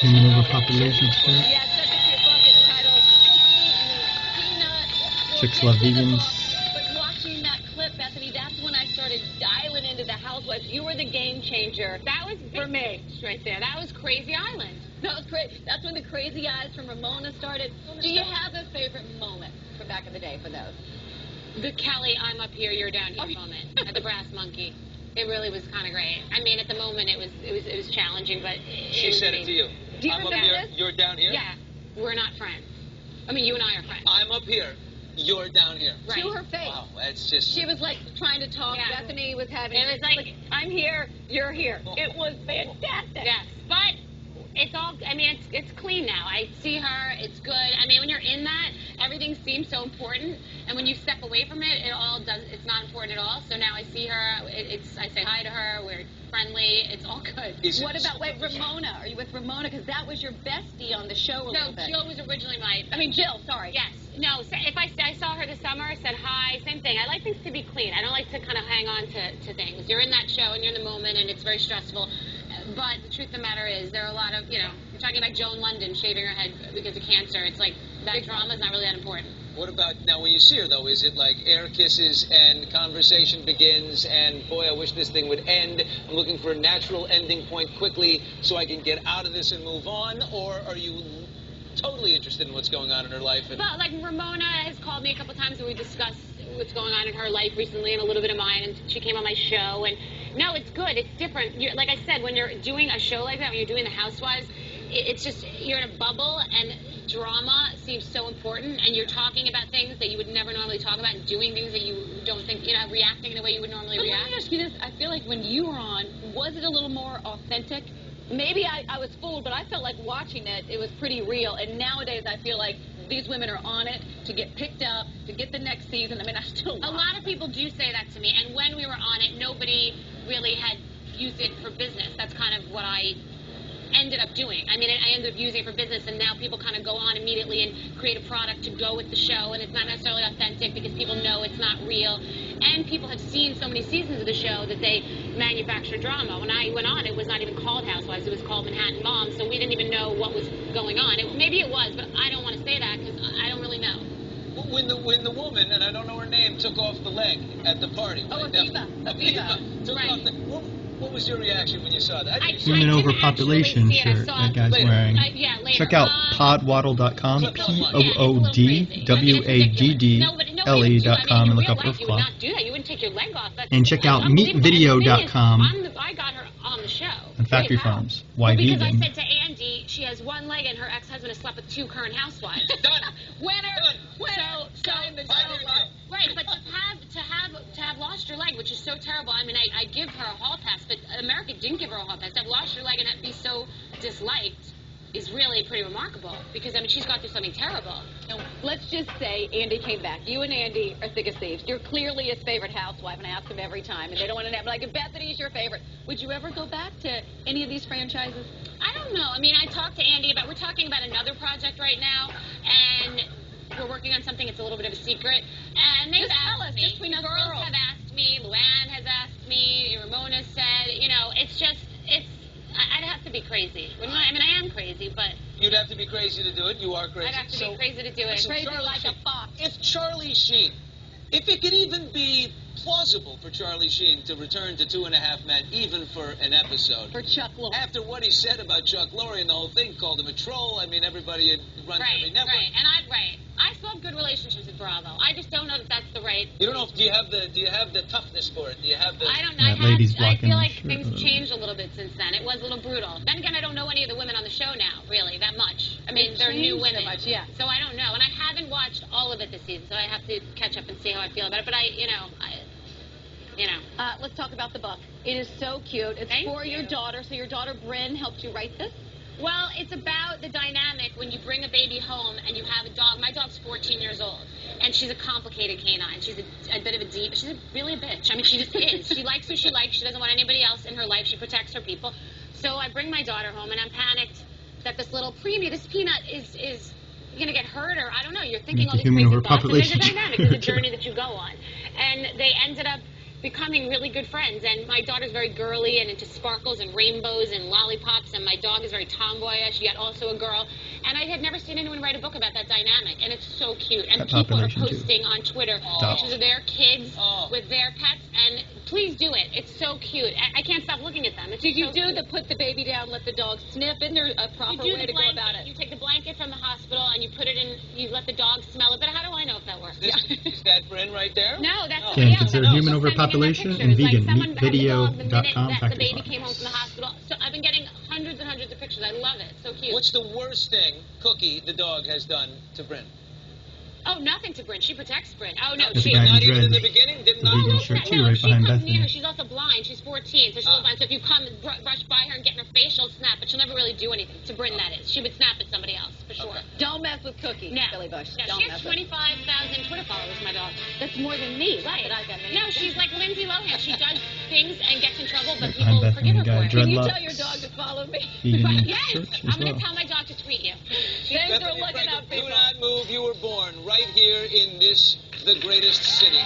Human overpopulation shit. Yeah, it's such a cute book. It's titled Peanut. Chicks love vegans. But watching that clip, Bethany, that's when I started dialing into the housewives. You were the game changer. That was for me right there. That was Crazy Island. That was great. That's when the crazy eyes from Ramona started. Do you have a favorite moment from back in the day for those? The Kelly, I'm up here, you're down here moment at the Brass Monkey. It really was kind of great. I mean, at the moment, it was challenging, but she said it to you. Do you I'm up remember here, this? you're down here. Yeah, we're not friends. I mean, you and I are friends. I'm up here, you're down here. Right. To her face. Wow, that's just. She was like trying to talk. Yeah. Bethany was having. It was like, I'm here, you're here. Oh. It was fantastic. yes, but it's all. I mean, it's clean now. I see her. It's good. I mean, when you're in that, everything seems so important, and when you step away from it, it all does. It's not important at all. So now I see her. I say hi to her. We're friendly. It's all good. What about Ramona? Are you with Ramona? Because that was your bestie on the show a little No, bit. Jill was originally my. I mean, Jill. Sorry. Yes. No. If I saw her this summer, said hi, same thing. I like things to be clean. I don't like to kind of hang on to things. You're in that show and you're in the moment, and it's very stressful. But the truth of the matter is, there are a lot of, you're talking about Joan London shaving her head because of cancer. It's like, that drama is not really that important. What about, now when you see her though, is it like air kisses and conversation begins and boy, I wish this thing would end. I'm looking for a natural ending point quickly so I can get out of this and move on? Or are you totally interested in what's going on in her life? Well, like Ramona has called me a couple times and we discussed what's going on in her life recently and a little bit of mine, and she came on my show, and no, it's good, it's different. Like I said, when you're doing a show like that, when you're doing the Housewives, it's just, you're in a bubble, and drama seems so important, and you're talking about things that you would never normally talk about, and doing things that you don't think, reacting in the way you would normally react. Let me ask you this. I feel like when you were on, was it a little more authentic? Maybe I was fooled, but I felt like watching it was pretty real, and nowadays I feel like these women are on it to get picked up, to get the next season. I mean, I still A lot of people do say that to me, and when we were on it, nobody really had used it for business. That's kind of what I ended up doing. I mean, I ended up using it for business, and now people kind of go on immediately and create a product to go with the show, and it's not necessarily authentic because people know it's not real, and people have seen so many seasons of the show that they manufacture drama. When I went on, it was not even called Housewives, it was called Manhattan Moms, so we didn't even know what was going on. Maybe it was, but I don't want to say that because I don't really know. When the woman, and I don't know her name, took off the leg at the party. Oh, Afiba. Took Right. off the, what was your reaction when you saw that? Human overpopulation shirt that guy's wearing. Yeah, later. Check out podwaddle.com, POODWADDLE.com, and look up her You would fluff. not do that. You wouldn't take your leg off. And check out meatvideo.com I got her on the show. and Factory Farms. Why Because I vegan? said to Andy, she has one leg and her ex-husband has slept with 2 current housewives. Done. Winner. Done. Right, but to have lost your leg, which is so terrible. I mean, I give her a hall pass, but America didn't give her a hall pass. To have lost your leg and be so disliked is really pretty remarkable, because I mean, she's gone through something terrible. Let's just say Andy came back. You and Andy are thick as thieves. You're clearly his favorite housewife, and I ask him every time, and they don't want to know. Like, if Bethany's your favorite, would you ever go back to any of these franchises? I don't know. I mean, I talked to Andy about, we're talking about another project right now, and we're working on something. It's a little bit of a secret, and they've asked me. Just between us girls have asked me. Luann has asked me. Ramona said, I'd have to be crazy. I mean, I am crazy, but You'd have to be crazy to do it. You are crazy. I'd have to be crazy to do it. Listen, Crazy Charlie like Sheen. a fox. If Charlie Sheen, if it could even be plausible for Charlie Sheen to return to 2.5 Men, even for an episode. For Chuck Lorre. After what he said about Chuck Lorre and the whole thing, called him a troll. I mean, everybody had run every network. Right, and I still have good relationships with Bravo. I just don't know that that's the right. You don't know if do you have the toughness for it? Do you have the? I don't know. That lady's I blocking feel the like shirt. things changed a little bit since then. It was a little brutal. Then again, I don't know any of the women on the show now, really, that much. I mean, they're new women. So much, yeah. So I don't know, and I haven't watched all of it this season, so I have to catch up and see how I feel about it. But Let's talk about the book. It is so cute. It's Thank for you. your daughter. So your daughter Bryn helped you write this? Well, it's about the dynamic when you bring a baby home and you have a dog. My dog's 14 years old, and she's a complicated canine. She's a bit of a deep. She's really a bitch. I mean, she just is. She likes who she likes. She doesn't want anybody else in her life. She protects her people. So I bring my daughter home, and I'm panicked that this little preemie, this peanut, is going to get hurt, or I don't know. You're thinking all these Human crazy thoughts. And there's a overpopulation. dynamic. There's a journey that you go on. And they ended up becoming really good friends. And my daughter's very girly and into sparkles and rainbows and lollipops, and my dog is very tomboyish, yet also a girl. And I had never seen anyone write a book about that dynamic, and it's so cute. And people are posting on Twitter pictures of their kids with their pets, and please do it. It's so cute. I can't stop looking at them. It's Did you so do cute. the put the baby down, let the dog sniff? Isn't there a proper way to go about it? You take the blanket from the hospital and you put it in, you let the dog smell it, but how do I know if that works? Is that Bryn right there? No, that's Can somebody you else. consider No, human she's sending me that overpopulation picture. and It's like vegan? someone had the dog the minute Meatvideo.com, that the factory baby farms. came home from the hospital. So I've been getting hundreds and hundreds of pictures. I love it. So cute. What's the worst thing Cookie, the dog, has done to Bryn? Oh, nothing to Bryn. She protects Bryn. Oh, no, There's a she... guy in Not even dread. in the beginning? Did The not? vegan No, shirt too, no, right she behind comes near her. Bethany. She's also blind. She's 14, so she's blind. So if you come brush by her and get in her face, she'll snap, but she'll never really do anything. To Bryn, that is. She would snap at somebody else, for sure. Don't mess with Cookie, No. Billy Bush. No, Don't she has mess with 25,000 Twitter followers, my dog. That's more than me. Right. But I've got many. No, she's like Lindsay Lohan. She does things and gets in trouble, but Right behind people forgive her Bethany, for it. guy, Can you dreadlocks. tell your dog to follow me? Vegan Yes, shirts I'm as going well. to tell my dog to tweet you. Thanks for Bethany looking Frankel, up, do people. not move. You were born right here in this, the greatest city.